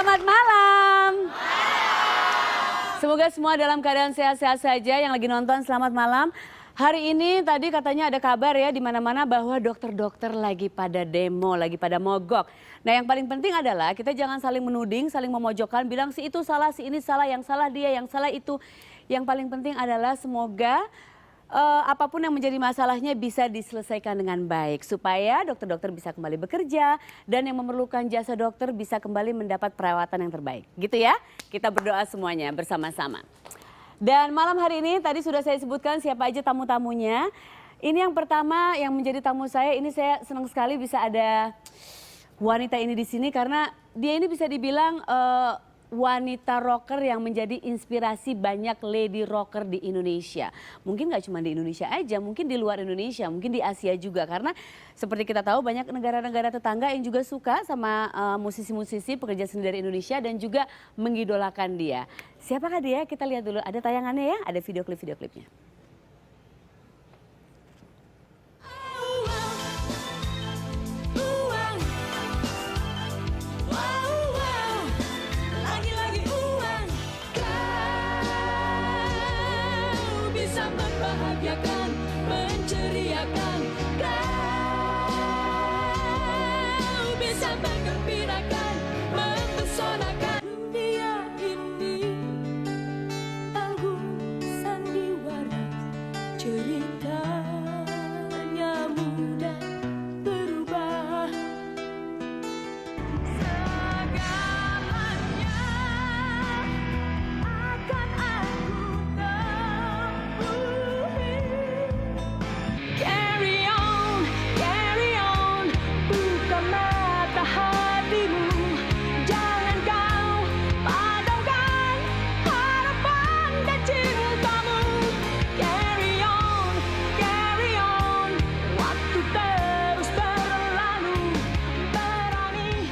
Selamat malam. Semoga semua dalam keadaan sehat-sehat saja. Yang lagi nonton selamat malam. Hari ini tadi katanya ada kabar ya di mana-mana bahwa dokter-dokter lagi pada demo, lagi pada mogok. Nah yang paling penting adalah kita jangan saling menuding, saling memojokkan, bilang si itu salah, si ini salah, yang salah dia, yang salah itu. Yang paling penting adalah semoga apapun yang menjadi masalahnya bisa diselesaikan dengan baik. Supaya dokter-dokter bisa kembali bekerja dan yang memerlukan jasa dokter bisa kembali mendapat perawatan yang terbaik. Gitu ya, kita berdoa semuanya bersama-sama. Dan malam hari ini tadi sudah saya sebutkan siapa aja tamu-tamunya. Ini yang pertama yang menjadi tamu saya, ini saya senang sekali bisa ada wanita ini di sini karena dia ini bisa dibilang wanita rocker yang menjadi inspirasi banyak lady rocker di Indonesia. Mungkin nggak cuma di Indonesia aja, mungkin di luar Indonesia, mungkin di Asia juga. Karena seperti kita tahu banyak negara-negara tetangga yang juga suka sama musisi-musisi pekerja seni dari Indonesia dan juga mengidolakan dia. Siapakah dia? Kita lihat dulu, ada tayangannya ya, ada video klipnya. Membahagiakan, menceriakan, kau bisa menggembirakan, mempesonakan dunia ini. Tangguh sandiwara, ceritanya mudah berubah. Segalanya akan aku tempuhi. Carry on, buka mata hatimu. Jangan kau padamkan harapan dan cintamu. Carry on, waktu terus berlalu. Berani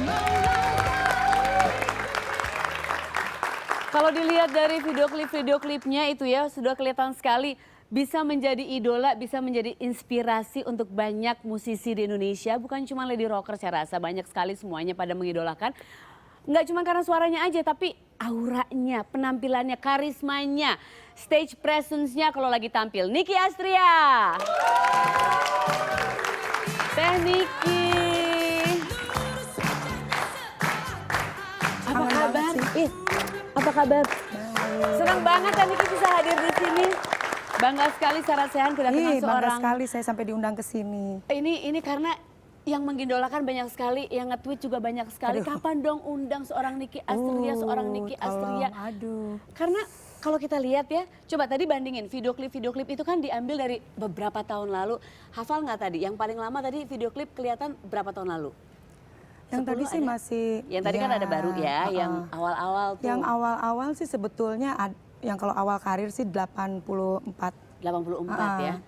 melangkah. Kalau dilihat dari video klipnya itu ya sudah kelihatan sekali bisa menjadi idola, bisa menjadi inspirasi untuk banyak musisi di Indonesia. Bukan cuma lady rocker saya rasa, banyak sekali semuanya pada mengidolakan. Nggak cuma karena suaranya aja, tapi auranya, penampilannya, karismanya, stage presence-nya kalau lagi tampil. Nicky Astria. Teh Nicky. Apa kabar? Apa kabar? Senang banget Teh Nicky bisa hadir di sini. Bangga sekali secara sehat kedatangan seorang. Bangga sekali saya sampai diundang ke sini. Ini karena yang mengidolakan banyak sekali, yang nge-tweet juga banyak sekali. Aduh. Kapan dong undang seorang Nicky Astria, seorang Nicky Astria. Aduh. Karena kalau kita lihat ya, coba tadi bandingin video klip itu kan diambil dari beberapa tahun lalu. Hafal nggak tadi? Yang paling lama tadi video klip kelihatan berapa tahun lalu? Yang 10 tadi sih ada? masih. Yang tadi kan ada baru ya, yang awal-awal tuh. Yang awal-awal sih sebetulnya, yang kalau awal karir sih 84. 84 ya.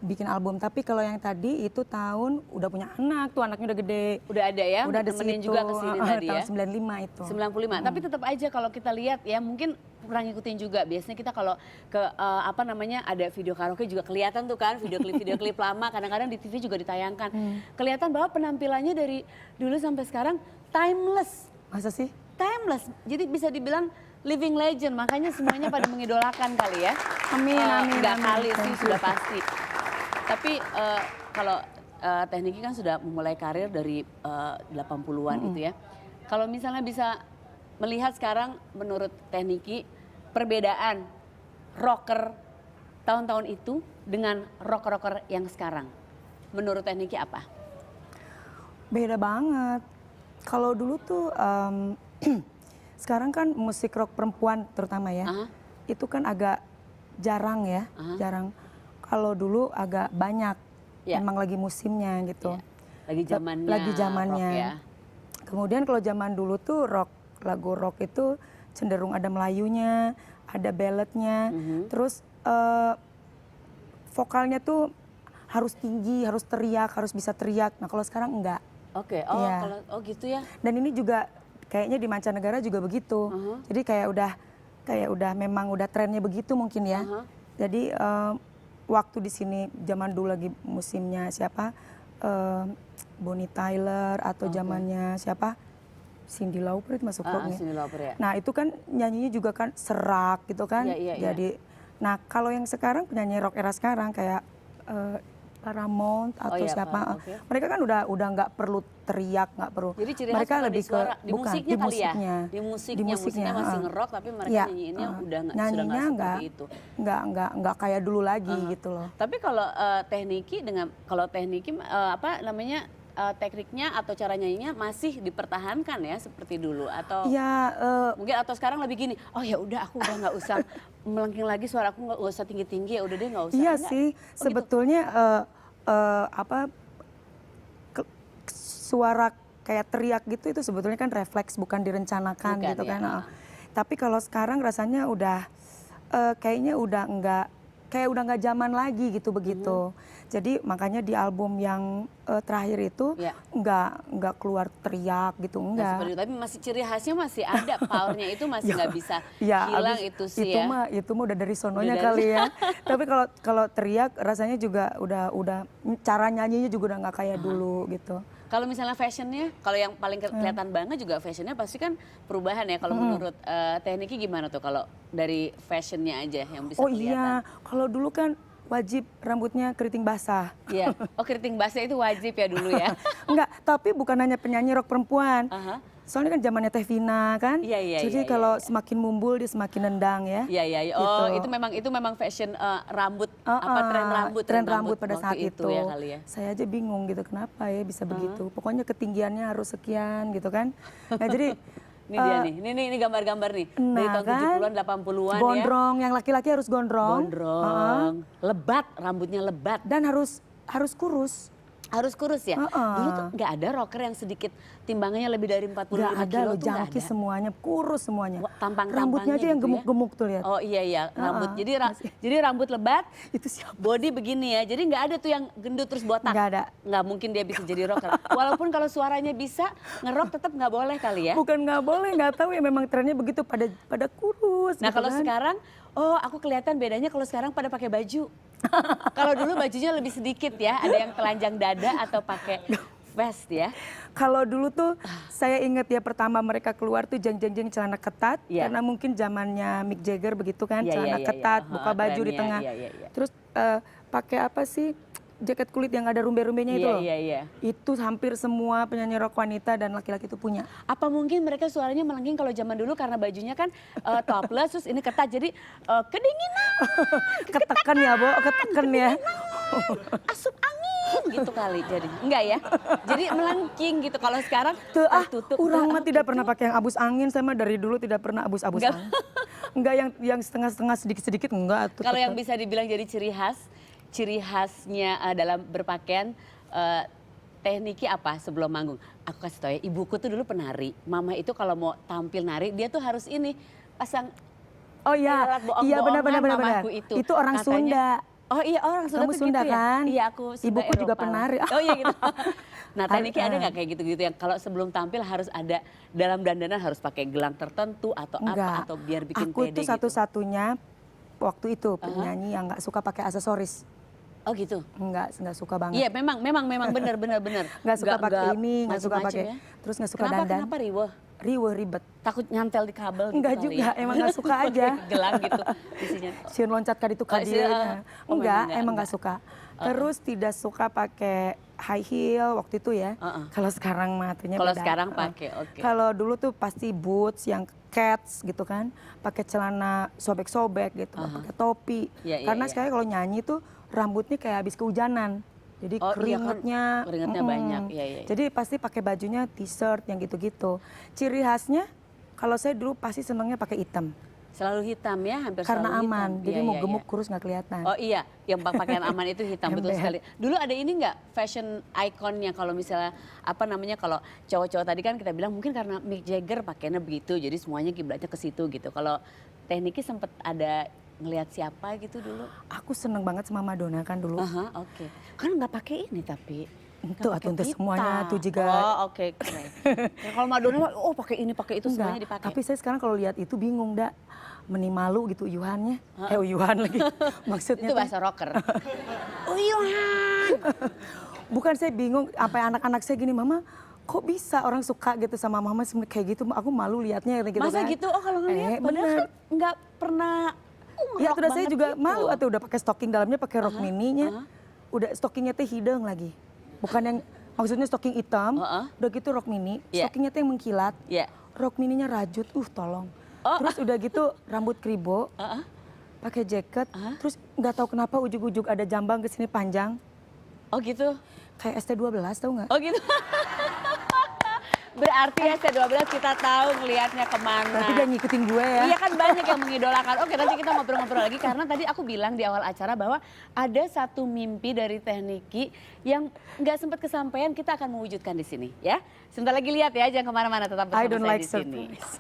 Bikin album, tapi kalau yang tadi itu tahun udah punya anak, tuh anaknya udah gede. Udah ada ya, Udah ada nemenin situ, juga ke sini tadi ya. tahun 95 itu. 95, tapi tetap aja kalau kita lihat ya mungkin kurang ngikutin juga. Biasanya kita kalau ke ada video karaoke juga kelihatan tuh kan, video klip lama kadang-kadang di TV juga ditayangkan. Kelihatan bahwa penampilannya dari dulu sampai sekarang timeless. Masa sih? Timeless, jadi bisa dibilang living legend, makanya semuanya pada mengidolakan kali ya. Amin, amin. Nggak amin. kali sih, Thank you. sudah pasti. Tapi kalau Teh Nicky kan sudah memulai karir dari 80-an itu ya. Kalau misalnya bisa melihat sekarang menurut Teh Nicky perbedaan rocker tahun-tahun itu dengan rocker-rocker yang sekarang. Menurut Teh Nicky apa? Beda banget. Kalau dulu tuh sekarang kan musik rock perempuan terutama ya. Itu kan agak jarang ya, jarang. Kalau dulu agak banyak, emang lagi musimnya gitu. Lagi zamannya. Lagi zamannya. Rock ya. Kemudian kalau zaman dulu tuh lagu rock itu cenderung ada Melayunya, ada balladnya, terus vokalnya tuh harus tinggi, harus teriak, harus bisa teriak. Nah kalau sekarang enggak. Oke, Iya. kalau gitu ya. Dan ini juga kayaknya di mancanegara juga begitu. Jadi kayak udah memang udah trennya begitu mungkin ya. Jadi waktu di sini zaman dulu lagi musimnya siapa Bonnie Tyler atau zamannya siapa Cyndi Lauper itu masuk rocknya. Cyndi Lauper ya. Nah itu kan nyanyinya juga kan serak gitu kan. Iya. Jadi, nah kalau yang sekarang penyanyi rock era sekarang kayak Paramount atau siapa, okay. mereka kan udah nggak perlu teriak, nggak perlu. Jadi ciri khas mereka kalau lebih di suara, ke di bukan musiknya di kali musiknya, ya. Di musiknya masih ngerok tapi mereka nyanyiinnya udah sudah nggak seperti itu. Nggak kayak dulu lagi gitu loh. Tapi kalau tekniki apa namanya tekniknya atau cara nyanyinya masih dipertahankan ya seperti dulu atau mungkin atau sekarang lebih gini, oh ya udah aku udah nggak usah melengking lagi, suara aku nggak usah tinggi-tinggi, ya udah deh nggak usah. Iya enggak. sih, sebetulnya suara kayak teriak gitu itu sebetulnya kan refleks, bukan direncanakan gitu ya. kan. Tapi kalau sekarang rasanya udah kayaknya udah nggak zaman lagi gitu begitu. Jadi makanya di album yang terakhir itu nggak keluar teriak gitu, enggak. Tapi masih ciri khasnya masih ada, powernya itu masih nggak bisa hilang itu sih ya. Itu mah udah dari sononya kali ya. Tapi kalau teriak rasanya juga udah cara nyanyinya juga udah nggak kayak dulu gitu. Kalau misalnya fashionnya, kalau yang paling kelihatan banget juga fashionnya pasti kan perubahan ya. Kalau menurut tekniki gimana tuh kalau dari fashionnya aja yang bisa kelihatan? Iya, kalau dulu kan wajib rambutnya keriting basah. Iya, keriting basah itu wajib ya dulu ya? Enggak, tapi bukan hanya penyanyi rock perempuan. Soalnya kan zamannya Teh Vina kan. Jadi kalau semakin mumbul dia semakin nendang ya. Iya. Oh, gitu. itu memang fashion rambut tren rambut pada saat itu. Ya, kali ya. Saya aja bingung gitu kenapa ya bisa begitu. Pokoknya ketinggiannya harus sekian gitu kan. Nah, jadi ini dia nih. Ini gambar-gambar nih. Dari tahun 70-an, 80-an ya. Gondrong, yang laki-laki harus gondrong. Lebat, rambutnya lebat dan harus kurus. Harus kurus ya? Dulu tuh nggak ada rocker yang sedikit timbangannya lebih dari 45 kilo. Nggak ada loh, jangki semuanya, kurus semuanya. Rambutnya aja yang gitu gemuk-gemuk tuh lihat. Oh iya, rambut. Jadi rambut lebat, itu siapa? Body begini ya. Jadi nggak ada tuh yang gendut terus botak. Nggak ada. Nggak mungkin dia bisa jadi rocker. Walaupun kalau suaranya bisa, ngerok tetap nggak boleh kali ya? Bukan nggak boleh, nggak tahu ya memang trennya begitu pada kurus. Nah gitu kalau kan. sekarang, aku kelihatan bedanya kalau sekarang pada pakai baju. Kalau dulu bajunya lebih sedikit ya, ada yang telanjang dada atau pakai vest ya. Kalau dulu tuh saya ingat ya pertama mereka keluar tuh jeng-jeng celana ketat karena mungkin zamannya Mick Jagger begitu kan, celana ketat, buka baju di tengah. Terus pakai apa sih? Jaket kulit yang ada rumbe-rumbenya itu loh. Itu hampir semua penyanyi rock wanita dan laki-laki itu punya. Apa mungkin mereka suaranya melengking kalau zaman dulu karena bajunya kan topless terus ini ketat jadi kedinginan. Ketekan ya, Bo, ketekan ya. Asup angin gitu kali jadi. Enggak ya? Jadi melengking gitu. Kalau sekarang tutup. Orang mah tidak pernah pakai yang abus angin, saya mah dari dulu tidak pernah abus-abus angin. Enggak yang setengah-setengah sedikit-sedikit enggak. Kalau yang bisa dibilang jadi ciri khasnya dalam berpakaian tekniki apa sebelum manggung? Aku kasih tau ya, ibuku tuh dulu penari. Mama itu kalau mau tampil nari, dia tuh harus ini pasang. Oh iya, benar. Itu orang katanya, Sunda. Oh iya orang Sunda. Kamu tuh Sunda gitu kan? Ya? Iya aku Sunda. Ibuku juga penari. Oh iya gitu. Nah tekniki ada nggak kayak gitu-gitu yang kalau sebelum tampil harus ada dalam dandanan harus pakai gelang tertentu atau apa atau biar bikin aku pede itu satu-satunya waktu itu penyanyi yang nggak suka pakai aksesoris. Oh gitu? Nggak suka banget. Iya memang benar. Nggak suka pakai ini, nggak suka pakai. Ya? Terus nggak suka dandan. Kenapa riweh? Riweh ribet. Takut nyantel di kabel gitu. Enggak juga, emang nggak suka aja. Gelang gitu isinya. Sieun loncat ka ditu ka dieu. Enggak, emang nggak suka. Terus tidak suka pakai high heel waktu itu ya. Kalau sekarang mah atunya Kalau beda. sekarang pakai, oke. Kalau dulu tuh pasti boots yang cats gitu kan. Pakai celana sobek-sobek gitu, pakai topi. Karena sekarang kalau nyanyi tuh rambutnya kayak habis kehujanan. Jadi keringetnya, keringetnya banyak. Jadi pasti pakai bajunya t-shirt yang gitu-gitu. Ciri khasnya kalau saya dulu pasti senangnya pakai hitam. Selalu hitam ya, hampir karena selalu aman. hitam. Jadi mau gemuk kurus nggak kelihatan. Oh iya, yang pakaian aman itu hitam betul sekali. Dulu ada ini nggak fashion iconnya kalau misalnya apa namanya kalau cowok-cowok tadi kan kita bilang mungkin karena Mick Jagger pakainya begitu, jadi semuanya kiblatnya ke situ gitu. Kalau tekniki sempat ada ngelihat siapa gitu dulu? Aku seneng banget sama Madonna kan dulu. Oke. Kan nggak pakai ini tapi. Itu untuk semuanya tuh juga. Oh oke. Ya, kalau Madonna pakai ini pakai itu semuanya dipakai. Tapi saya sekarang kalau lihat itu bingung dak. Meni malu gitu Uyuhannya. Uyuhan lagi. Maksudnya itu bahasa rocker. Uyuhan. Bukan saya bingung apa anak-anak saya gini, Mama kok bisa orang suka gitu sama mama kayak gitu, aku malu liatnya gitu Masa kan. gitu? Oh kalau ngeliat padahal bener. kan nggak pernah Ya rock udah saya banget juga gitu. malu atau udah pakai stocking dalamnya pakai rok mininya. Udah stockingnya teh hidung lagi. Bukan yang maksudnya stocking hitam, udah gitu rok mini, Iya. stockingnya teh yang mengkilat. Iya. Rok mininya rajut, tolong. Oh. Terus udah gitu rambut kribo, pakai jaket, terus nggak tahu kenapa ujug-ujug ada jambang ke sini panjang, Oh gitu? kayak ST12 tahu nggak? Oh gitu? Berarti ya C12 kita tahu ngelihatnya kemana. Berarti dia ngikutin gue ya. Iya kan banyak yang mengidolakan. Oke nanti kita ngobrol-ngobrol lagi karena tadi aku bilang di awal acara bahwa ada satu mimpi dari Teh Niki yang nggak sempat kesampaian, kita akan mewujudkan di sini ya. Sebentar lagi lihat ya, jangan kemana-mana, tetap bersama I don't saya like di sini. surprise.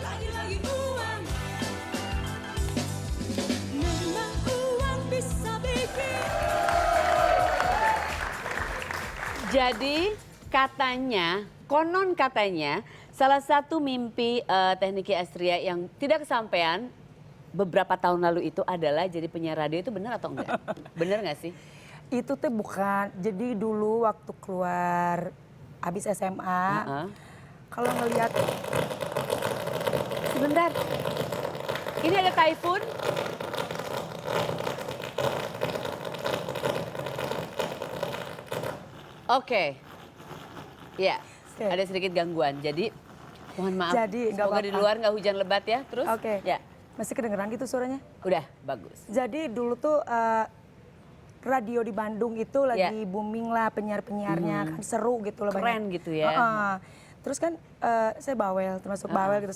Lagi-lagi uang, memang uang bisa bikin. Jadi katanya, konon katanya salah satu mimpi Teh Niki Astria yang tidak kesampaian beberapa tahun lalu itu adalah jadi penyiar radio. Itu benar atau enggak? Benar nggak sih? Itu tuh bukan, jadi dulu waktu keluar habis SMA, kalau ngelihat Sebentar. Ini ada typhoon. Oke. Ya, Oke. ada sedikit gangguan. Jadi mohon maaf. Jadi, nggak semoga di apa-apa. luar nggak hujan lebat ya. Terus? Oke. Ya, masih kedengeran gitu suaranya? udah bagus. Jadi dulu tuh radio di Bandung itu lagi booming lah penyiar-penyiarnya, kan seru gitu loh. Keren banyak. gitu ya. Terus kan saya bawel, termasuk bawel gitu.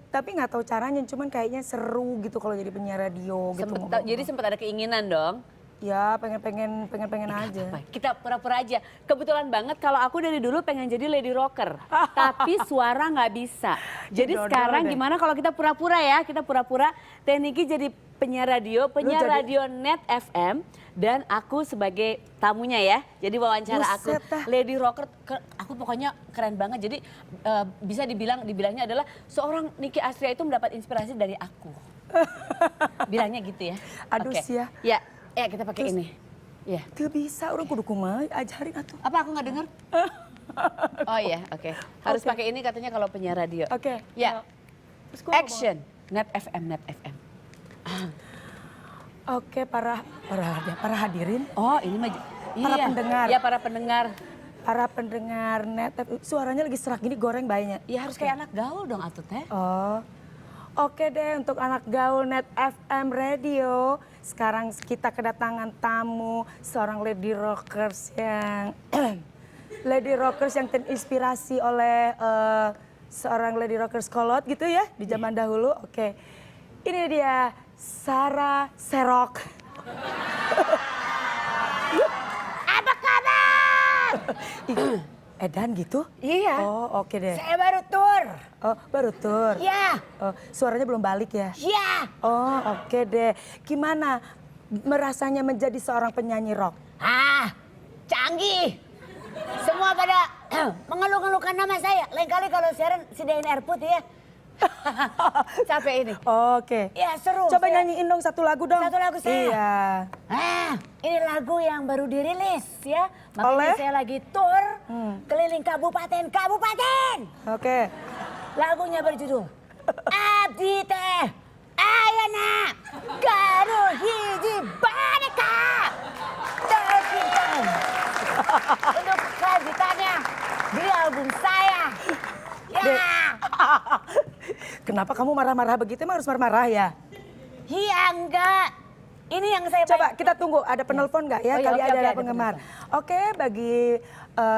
Tapi nggak tahu caranya, cuman kayaknya seru gitu kalau jadi penyiar radio gitu. Jadi sempat ada keinginan dong. Ya pengen aja. Apa? Kita pura-pura aja. Kebetulan banget kalau aku dari dulu pengen jadi lady rocker. Tapi suara nggak bisa. Jadi Dodol sekarang deh. gimana kalau kita pura-pura ya. Kita pura-pura Teh Niki jadi penyiar radio radio Net FM. Dan aku sebagai tamunya ya. Jadi wawancara aku. Buset dah. Lady rocker, aku pokoknya keren banget. Jadi bisa dibilangnya adalah seorang Niki Astria itu mendapat inspirasi dari aku. Bilangnya gitu ya. Aduh, Oke. sia. Ya kita pakai Terus- ini. Ya. Tuh bisa, orang kudu kumaha, ajarin atuh. Apa aku nggak dengar? Oh iya, oke. Harus Oke. pakai ini katanya kalau penyiar radio. Oke. Ya. Terus gua Action. Net FM, Net FM. Oke, para hadirin, Oh ini mah. Para iya. pendengar. Ya para pendengar. para pendengar Net FM, suaranya lagi serak gini goreng banyak. Ya harus kayak anak gaul dong Atut Teh. Oh, oke deh untuk anak gaul Net FM Radio. Sekarang kita kedatangan tamu seorang lady rockers yang terinspirasi oleh seorang lady rockers kolot gitu ya di zaman dahulu. Oke, ini dia Sarah Serok. Apa kabar? Edan gitu? Iya. Oh oke deh. Saya baru tur. Oh baru tur. Ya. Oh, suaranya belum balik ya? Ya. Oh oke deh. Gimana merasanya menjadi seorang penyanyi rock? Canggih. Semua pada mengeluh-ngeluhkan nama saya. Lain kali kalau siaran sediain air putih ya. Capek ini. Oke. Ya seru. Coba saya- nyanyiin dong satu lagu dong. Satu lagu saya. Iya. Ini lagu yang baru dirilis ya. Makanya Oleh? saya lagi tur keliling kabupaten. Oke. Lagunya berjudul Abdi Teh Ayana Garuh Hiji Baneka tersimpan untuk kelanjutannya di album saya. Ya, Kenapa kamu marah-marah begitu? Emang harus marah-marah ya? iya enggak. Ini yang saya Coba kita tunggu, ada penelpon nggak ya? Oh iya, Kali oke, ada oke, ada penggemar. Oke, bagi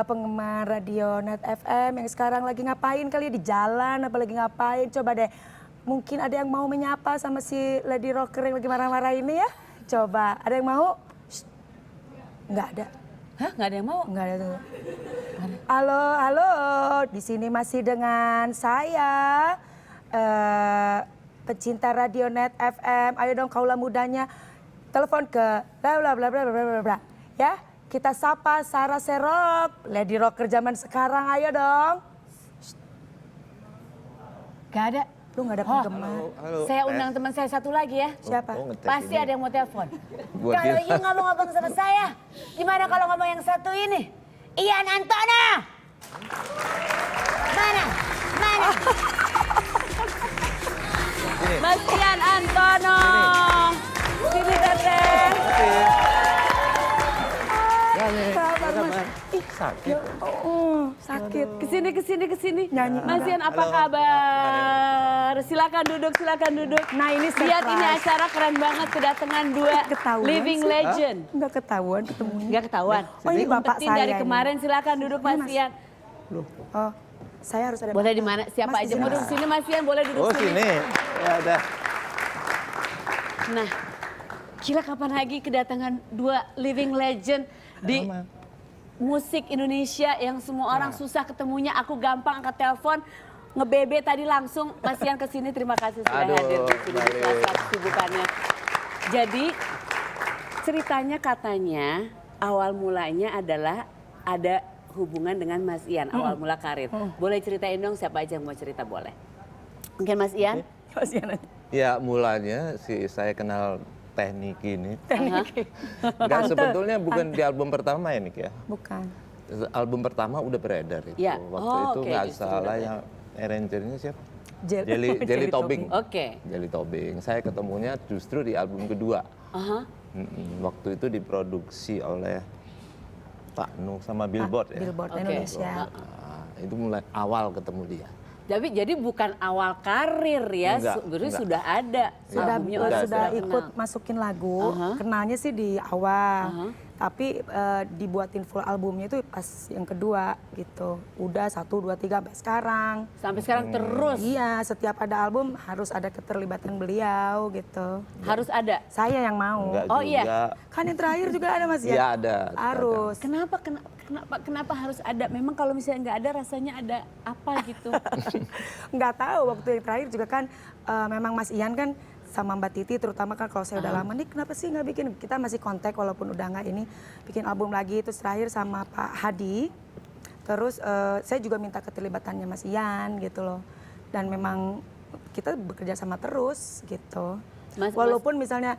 penggemar radio Net FM yang sekarang lagi ngapain kali di jalan, apa lagi ngapain? Coba deh, mungkin ada yang mau menyapa sama si lady rocker yang lagi marah-marah ini ya? Coba, ada yang mau? Shh. Nggak ada. Hah nggak ada yang mau? Nggak ada tuh. Halo, halo. Di sini masih dengan saya, pecinta radio Net FM. Ayo dong kaula mudanya, telepon ke bla bla bla bla bla bla bla. Ya, kita sapa Sarah Serok, lady rocker zaman sekarang. Ayo dong. Gak ada. lu nggak ada penggemar. Halo. Saya undang teman saya satu lagi ya. Siapa? Oh, ngetes Pasti ini. ada yang mau telepon. Buat Kalau dia. Iin ngomong-ngomong sama saya, gimana kalau ngomong yang satu ini? Ian Antono. Mana? Mana? Mas Ian Antono. Sini Teteh. Sakit. Sakit. Kesini. Nyanyi. Mas Ian apa Halo. kabar? Silakan duduk. Nah ini Lihat ini surprise. acara keren banget kedatangan dua Ketahuan living sih. legend. Nggak ketahuan ketemunya. Nggak ketahuan. Oh, ini bapak Umpetin saya dari ini. kemarin silakan duduk Mas Mas. Ian. Oh, saya harus ada. Boleh di mana? Siapa Mas, aja di mau sini. duduk sini Mas Ian, boleh duduk Oh sini. sini. Ya udah. Nah, kira kapan lagi kedatangan dua living legend di Sama. musik Indonesia yang semua orang susah ketemunya. Aku gampang angkat telepon, ngebebe tadi langsung. Mas Ian kesini, terima kasih sudah Aduh, hadir di sini di baik. kelas kesibukannya. Jadi ceritanya katanya awal mulanya adalah ada hubungan dengan Mas Ian, awal mula karir. Boleh ceritain dong siapa aja yang mau cerita boleh. Mungkin Mas Ian? Kasihan aja. Ya mulanya saya kenal teknik ini. Aha. Enggak, sebetulnya bukan di album pertama ya Nik ya. Bukan. Album pertama udah beredar itu. Ya. Waktu Oh, itu oke, nggak justru salah udah yang arrangernya siapa? Jelly Jelly Tobing. Oke. Jelly Tobing. Saya ketemunya justru di album kedua. Aha. Waktu itu diproduksi oleh Pak Nuh sama Billboard ya. Billboard Oke. Indonesia. Nah, itu mulai awal ketemu dia. Jadi bukan awal karir ya, Enggak, sebenarnya enggak. sudah ada. Sudah albumnya udah, sudah sudah ikut kenal. masukin lagu. Aha. Kenalnya sih di awal. Aha. Tapi dibuatin full albumnya itu pas yang kedua gitu. Udah 1, 2, 3 sampai sekarang. Sampai sekarang terus Iya, setiap ada album harus ada keterlibatan beliau gitu. harus ada. Saya yang mau. Enggak Oh, juga. iya. Kan yang terakhir juga ada Mas ya? Iya ada. Harus. Kenapa harus ada? Memang kalau misalnya nggak ada rasanya ada apa gitu. Nggak tahu waktu yang terakhir juga kan memang Mas Ian kan sama Mbak Titi terutama kan kalau saya udah lama nih kenapa sih nggak bikin, kita masih kontak walaupun udah nggak ini bikin album lagi. Terus terakhir sama Pak Hadi, terus saya juga minta keterlibatannya Mas Ian gitu loh, dan memang kita bekerja sama terus gitu. Walaupun misalnya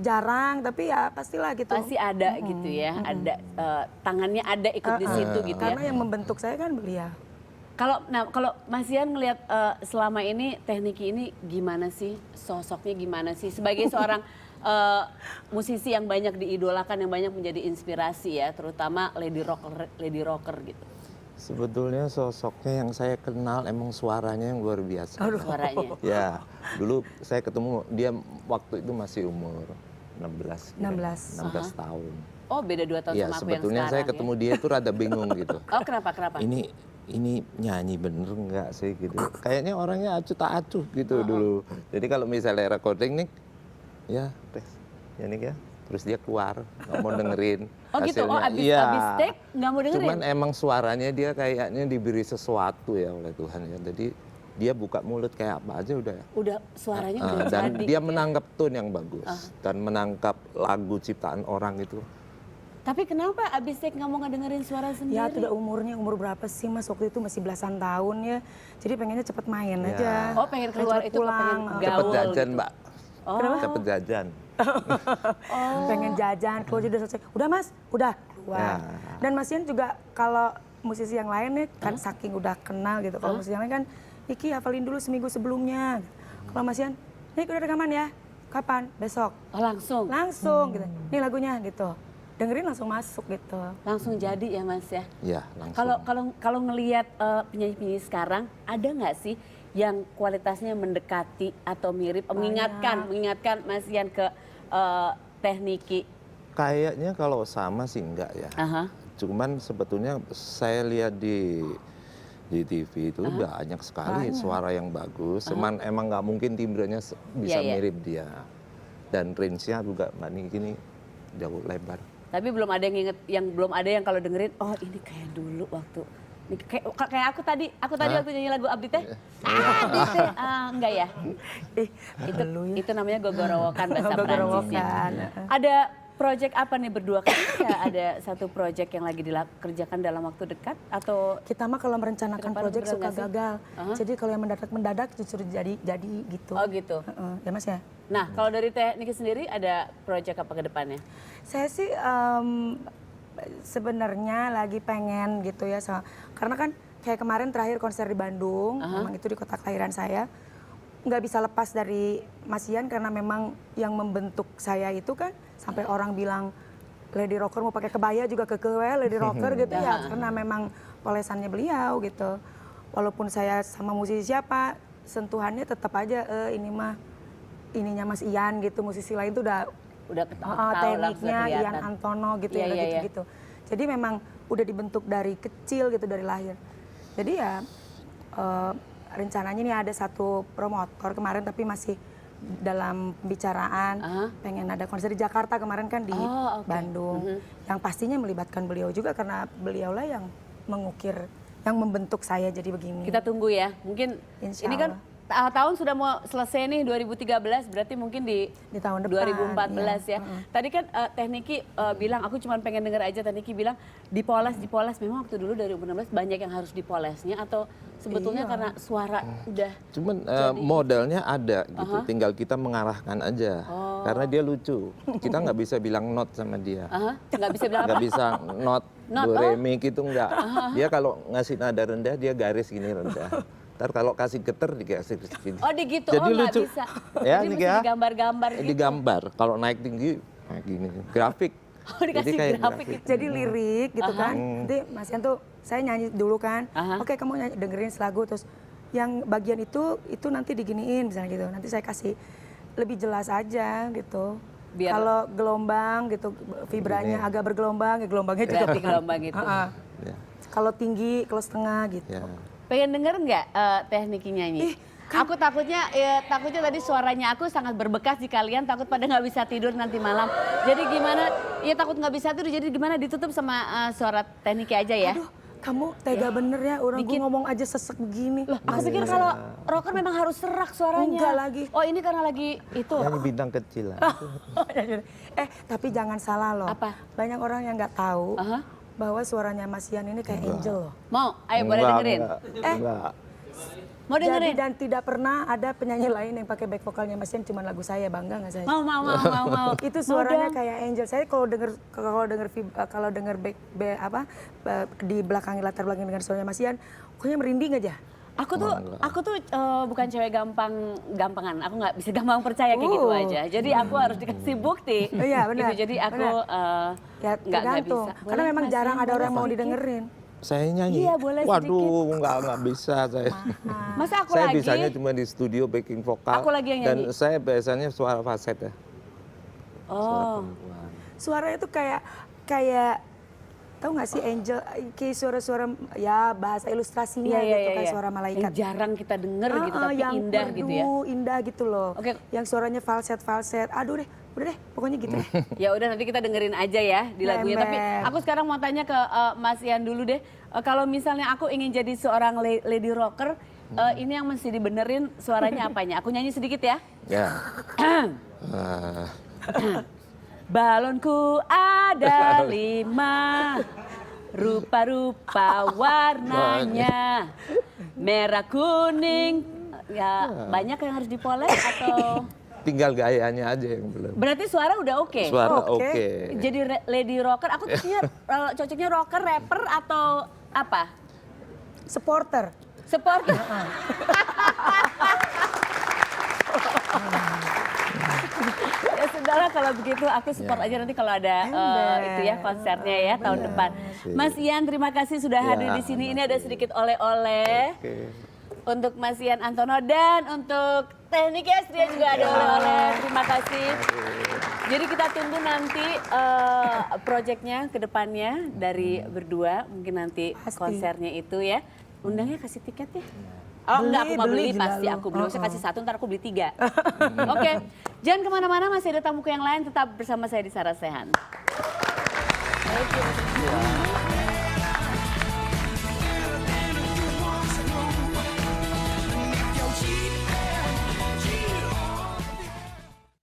jarang tapi ya pastilah gitu. Pasti ada gitu ya, ada tangannya ada ikut di situ gitu ya. Karena yang membentuk saya kan beliau. Kalau Mas Ian ngelihat selama ini Tekniki ini gimana sih, sosoknya gimana sih sebagai seorang musisi yang banyak diidolakan, yang banyak menjadi inspirasi ya, terutama lady rocker gitu. Sebetulnya sosoknya yang saya kenal emang suaranya yang luar biasa. Suaranya. Ya, dulu saya ketemu dia waktu itu masih umur 16. kira-kira. 16 tahun. Oh beda 2 tahun Ya, sama aku yang sebetulnya sekarang saya ya. ketemu dia itu rada bingung gitu. Oh kenapa? Ini nyanyi bener nggak sih gitu. Kayaknya orangnya acuh tak acuh gitu dulu. Jadi kalau misalnya recording nih, ya tes, ya nih ya. Terus dia keluar, nggak mau dengerin Oh gitu, hasilnya. abis take nggak mau dengerin? Cuman emang suaranya dia kayaknya diberi sesuatu ya oleh Tuhan ya. Jadi dia buka mulut kayak apa aja udah. Udah suaranya udah Dan jadi. dia menangkap tone yang bagus. Dan menangkap lagu ciptaan orang itu. Tapi kenapa abis take nggak mau ngedengerin suara sendiri? Ya udah umur berapa sih Mas, waktu itu masih belasan tahun ya. Jadi pengennya cepet main Ya. aja. Oh pengen keluar Cepet itu pengen pulang. gaul Cepet jajan gitu. Mbak. Oh. Cepet jajan. Pengen jajan, keluar udah selesai. Udah Mas, udah keluar. Ya. Dan Mas Ian juga kalau musisi yang lain nih kan saking udah kenal gitu. Kalau musisi yang lain kan, Iki hafalin dulu seminggu sebelumnya. Kalau Mas Ian, nih udah rekaman ya. Kapan? Besok. Oh langsung? Langsung gitu. Nih lagunya gitu. Dengerin langsung masuk gitu. Langsung jadi ya Mas ya? Ya langsung. Kalau ngelihat penyanyi-penyanyi sekarang, ada nggak sih yang kualitasnya mendekati atau mirip, mengingatkan Mas Ian ke Tekniki? Kayaknya kalau sama sih enggak ya. Aha. Cuman sebetulnya saya lihat di TV itu banyak sekali suara yang bagus. Cuman emang nggak mungkin timbrenya bisa Iya. mirip dia. Dan range-nya juga Mbak Niki ini jauh lebar. Tapi belum ada yang kalau dengerin, oh ini kayak dulu waktu ini kayak aku tadi waktu nyanyi lagu Abdi teh. Enggak ya. Ih, Itu namanya gogorowokan bahasa Prancis ya. Gogorowokan. Ada project apa nih berdua? Kan ada satu project yang lagi dikerjakan dalam waktu dekat atau Kita mah kalau merencanakan Kedepan proyek beneran suka nggak sih? gagal. Jadi kalau yang mendadak justru jadi gitu. oh gitu. Ya Mas ya. Nah, kalau dari Teh Niki sendiri ada project apa ke depannya? Saya sih sebenarnya lagi pengen gitu ya, karena kan kayak kemarin terakhir konser di Bandung, memang itu di kota kelahiran saya, nggak bisa lepas dari Mas Ian karena memang yang membentuk saya itu kan sampai orang bilang Lady Rocker mau pakai kebaya juga Lady Rocker gitu ya, karena memang polesannya beliau gitu. Walaupun saya sama musisi siapa, sentuhannya tetap aja ini mah ininya Mas Ian gitu, musisi lain tuh udah tekniknya Ian Antono gitu ya, gitu-gitu. Jadi memang udah dibentuk dari kecil gitu, dari lahir. Jadi ya rencananya nih ada satu promotor kemarin tapi masih dalam pembicaraan, pengen ada konser di Jakarta kemarin kan di Bandung. Yang pastinya melibatkan beliau juga karena beliaulah yang mengukir, yang membentuk saya jadi begini. Kita tunggu ya. Mungkin Insya ini kan tahun sudah mau selesai nih 2013, berarti mungkin di tahun depan 2014 ya. Tadi kan Teh Niki bilang, aku cuma pengen denger aja Teh Niki bilang dipoles. Memang waktu dulu 2016 banyak yang harus dipolesnya atau sebetulnya karena suara udah Cuman modalnya ada gitu, tinggal kita mengarahkan aja. Karena dia lucu, kita nggak bisa bilang not sama dia. nggak bisa bilang Nggak apa? bisa not, do, re, mi gitu nggak. Dia kalau ngasih nada rendah, dia garis gini rendah. Ntar kalau kasih geter dikasih segini. Oh gitu, Jadi nggak lucu. bisa. Ya, Jadi ini mesti ya. digambar-gambar gitu. Digambar, kalau naik tinggi, kayak gini. Grafik. Oh, dikasih grafik gitu. Jadi lirik gitu kan. Nanti Mas Ian tuh saya nyanyi dulu kan. Oke, kamu nyanyi, dengerin selagu terus yang bagian itu nanti diginiin misalnya gitu. Nanti saya kasih lebih jelas aja gitu. Biar- Kalau gelombang gitu vibranya agak bergelombang, ya gelombangnya juga Berarti gelombang gitu. Ya. Kalau tinggi, kalau setengah gitu. Ya. Pengen denger nggak Teh Niki nyanyi? Aku takutnya tadi suaranya aku sangat berbekas di kalian, takut pada nggak bisa tidur nanti malam. Jadi gimana? Ya takut nggak bisa tidur, jadi gimana ditutup sama suara Teh Niki aja ya? Aduh, kamu tega bener ya, orang gue ngomong aja sesek begini. Aku pikir kalau rocker memang harus serak suaranya. Enggak lagi. Oh ini karena lagi itu. Nyanyi bintang kecil lah. Tapi jangan salah loh. Apa? Banyak orang yang nggak tahu bahwa suaranya Mas Ian ini kayak angel loh. Mau? Ayo boleh dengerin. Enggak. Mau Jadi dengerin? dan tidak pernah ada penyanyi lain yang pakai back vokalnya Mas Ian cuma lagu saya, bangga nggak saya? Mau. Itu suaranya kayak angel. Saya kalau denger di belakang latar belakang dengan suaranya Mas Ian, pokoknya merinding aja. Aku tuh bukan cewek gampangan. Aku nggak bisa gampang percaya kayak gitu aja. Jadi aku harus dikasih bukti. Iya benar. Gitu. Jadi aku Ya nggak tergantung. bisa. Karena Boleh, memang Mas jarang Ian, ada orang boleh mau sedikit? didengerin. Saya nyanyi. Iya, boleh Waduh, nggak bisa saya. Masa aku Saya lagi? bisanya cuma di studio backing vokal. Aku lagi yang Dan nyanyi. saya biasanya suara falset ya. Oh. Suaranya tuh kayak tahu nggak sih angel, kayak suara-suara ya bahasa ilustrasinya gitu kayak suara malaikat. Yang jarang kita denger gitu tapi yang indah gitu ya. indah gitu loh. Oke. Yang suaranya falset. Aduh deh, udah deh, pokoknya gitu deh. Ya udah nanti kita dengerin aja ya di lagunya. Tapi Ember. aku sekarang mau tanya ke Mas Ian dulu deh. Kalau misalnya aku ingin jadi seorang lady rocker, ini yang mesti dibenerin suaranya apanya? Aku nyanyi sedikit ya. Ya. Balonku ada 5, rupa-rupa warnanya, merah kuning. Ya banyak yang harus dipoles atau? Tinggal gayanya aja yang belum. Berarti suara udah oke? Suara Oke. oke. Jadi lady rocker, aku cocoknya rocker, rapper atau apa? Supporter. Sport. Ya sudahlah kalau begitu aku support aja nanti kalau ada itu ya konsernya ya tahun depan. Mas Ian terima kasih sudah hadir di sini. Ini ada sedikit oleh-oleh untuk Mas Ian Antono dan untuk Teh Niki Astria juga ada oleh-oleh. Terima kasih. Jadi kita tunggu nanti proyeknya ke depannya dari berdua. Mungkin nanti konsernya itu ya. Undangnya kasih tiket ya? Oh enggak, aku mau beli pasti aku beli. Saya kasih 1, ntar aku beli 3. Oke, jangan kemana-mana, masih ada tamuku yang lain. Tetap bersama saya di Sarasehan. Thank you.